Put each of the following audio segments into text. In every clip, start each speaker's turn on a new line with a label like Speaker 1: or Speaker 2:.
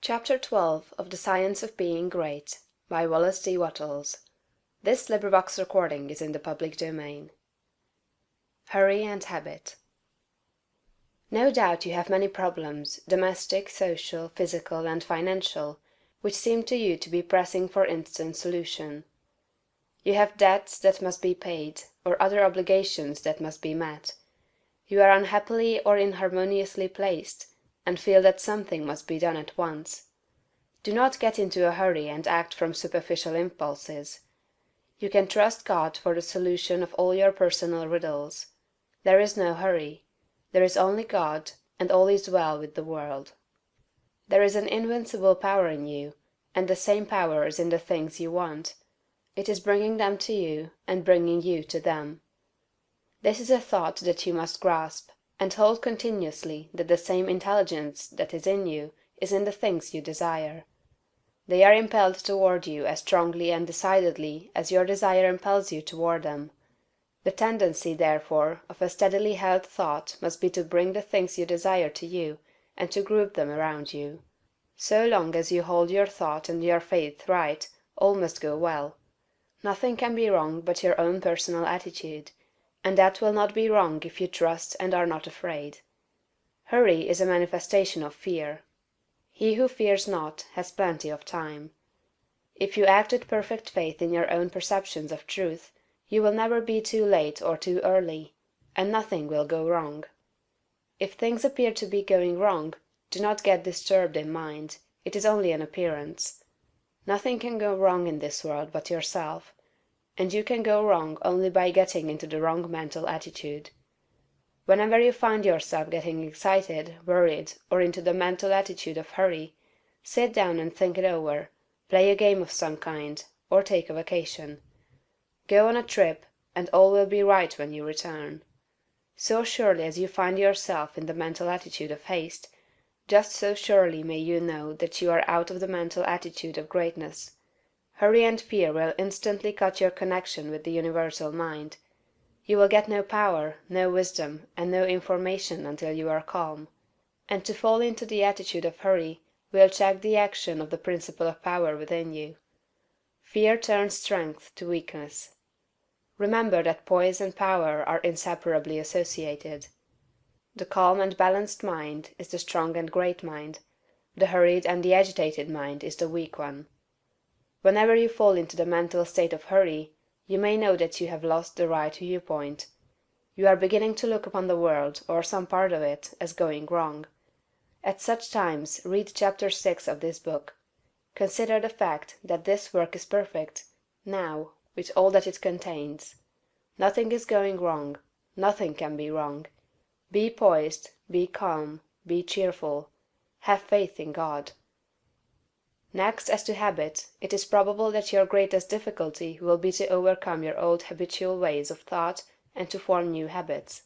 Speaker 1: Chapter 12 of The Science of Being Great by Wallace D. Wattles. This recording is in the public domain. Hurry and Habit. No doubt you have many problems, domestic, social, physical, and financial, which seem to you to be pressing for instant solution. You have debts that must be paid, or other obligations that must be met. You are unhappily or inharmoniously placed, and feel that something must be done at once. Do not get into a hurry and act from superficial impulses. You can trust God for the solution of all your personal riddles. There is no hurry. There is only God, and all is well with the world. There is an invincible power in you, and the same power is in the things you want. It is bringing them to you, and bringing you to them. This is a thought that you must grasp, and hold continuously that the same intelligence that is in you is in the things you desire. They are impelled toward you as strongly and decidedly as your desire impels you toward them. The tendency, therefore, of a steadily held thought must be to bring the things you desire to you, and to group them around you. So long as you hold your thought and your faith right, all must go well. Nothing can be wrong but your own personal attitude, and that will not be wrong if you trust and are not afraid. Hurry is a manifestation of fear. He who fears not has plenty of time. If you act with perfect faith in your own perceptions of truth, you will never be too late or too early, and nothing will go wrong. If things appear to be going wrong, do not get disturbed in mind, it is only an appearance. Nothing can go wrong in this world but yourself, and you can go wrong only by getting into the wrong mental attitude. Whenever you find yourself getting excited, worried, or into the mental attitude of hurry, sit down and think it over, play a game of some kind, or take a vacation. Go on a trip, and all will be right when you return. So surely as you find yourself in the mental attitude of haste, just so surely may you know that you are out of the mental attitude of greatness. Hurry and fear will instantly cut your connection with the universal mind. You will get no power, no wisdom, and no information until you are calm. And to fall into the attitude of hurry will check the action of the principle of power within you. Fear turns strength to weakness. Remember that poise and power are inseparably associated. The calm and balanced mind is the strong and great mind, the hurried and the agitated mind is the weak one. Whenever you fall into the mental state of hurry, you may know that you have lost the right viewpoint. You are beginning to look upon the world, or some part of it, as going wrong. At such times read chapter 6 of this book. Consider the fact that this work is perfect, now, with all that it contains. Nothing is going wrong, nothing can be wrong. Be poised, be calm, be cheerful. Have faith in God. Next, as to habit, it is probable that your greatest difficulty will be to overcome your old habitual ways of thought and to form new habits.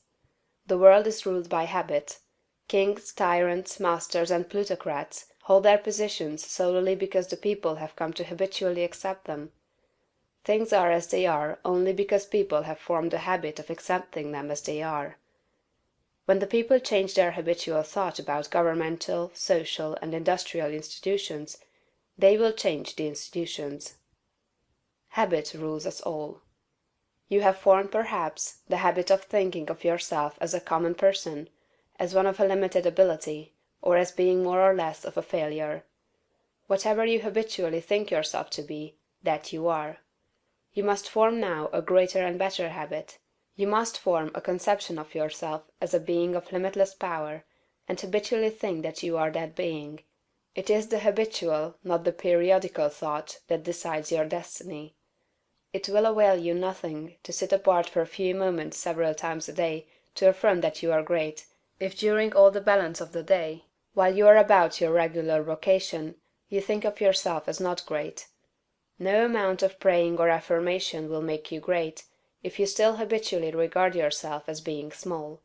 Speaker 1: The world is ruled by habit. Kings, tyrants, masters, and plutocrats hold their positions solely because the people have come to habitually accept them. Things are as they are only because people have formed the habit of accepting them as they are. When the people change their habitual thought about governmental, social, and industrial institutions, they will change the institutions. Habit rules us all. You have formed, perhaps, the habit of thinking of yourself as a common person, as one of a limited ability, or as being more or less of a failure. Whatever you habitually think yourself to be, that you are. You must form now a greater and better habit. You must form a conception of yourself as a being of limitless power, and habitually think that you are that being. It is the habitual, not the periodical thought that decides your destiny. It will avail you nothing to sit apart for a few moments several times a day to affirm that you are great, if during all the balance of the day, while you are about your regular vocation, you think of yourself as not great. No amount of praying or affirmation will make you great, if you still habitually regard yourself as being small.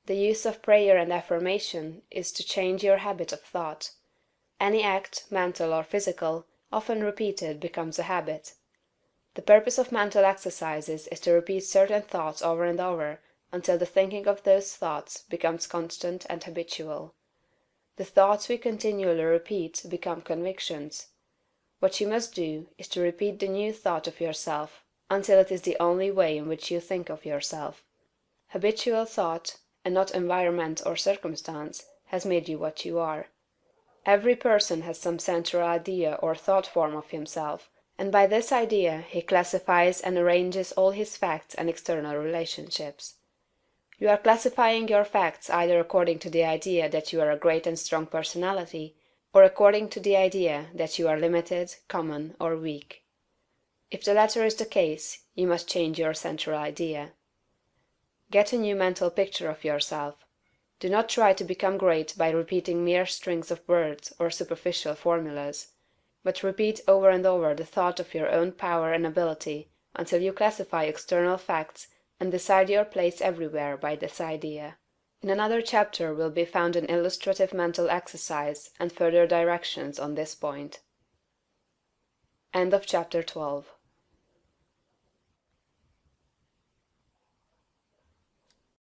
Speaker 1: The use of prayer and affirmation is to change your habit of thought. Any act, mental or physical, often repeated becomes a habit. The purpose of mental exercises is to repeat certain thoughts over and over until the thinking of those thoughts becomes constant and habitual. The thoughts we continually repeat become convictions. What you must do is to repeat the new thought of yourself until it is the only way in which you think of yourself. Habitual thought, and not environment or circumstance, has made you what you are. Every person has some central idea or thought form of himself, and by this idea he classifies and arranges all his facts and external relationships. You are classifying your facts either according to the idea that you are a great and strong personality, or according to the idea that you are limited, common, or weak. If the latter is the case, you must change your central idea. Get a new mental picture of yourself. Do not try to become great by repeating mere strings of words or superficial formulas, but repeat over and over the thought of your own power and ability until you classify external facts and decide your place everywhere by this idea. In another chapter will be found an illustrative mental exercise and further directions on this point. End of chapter 12.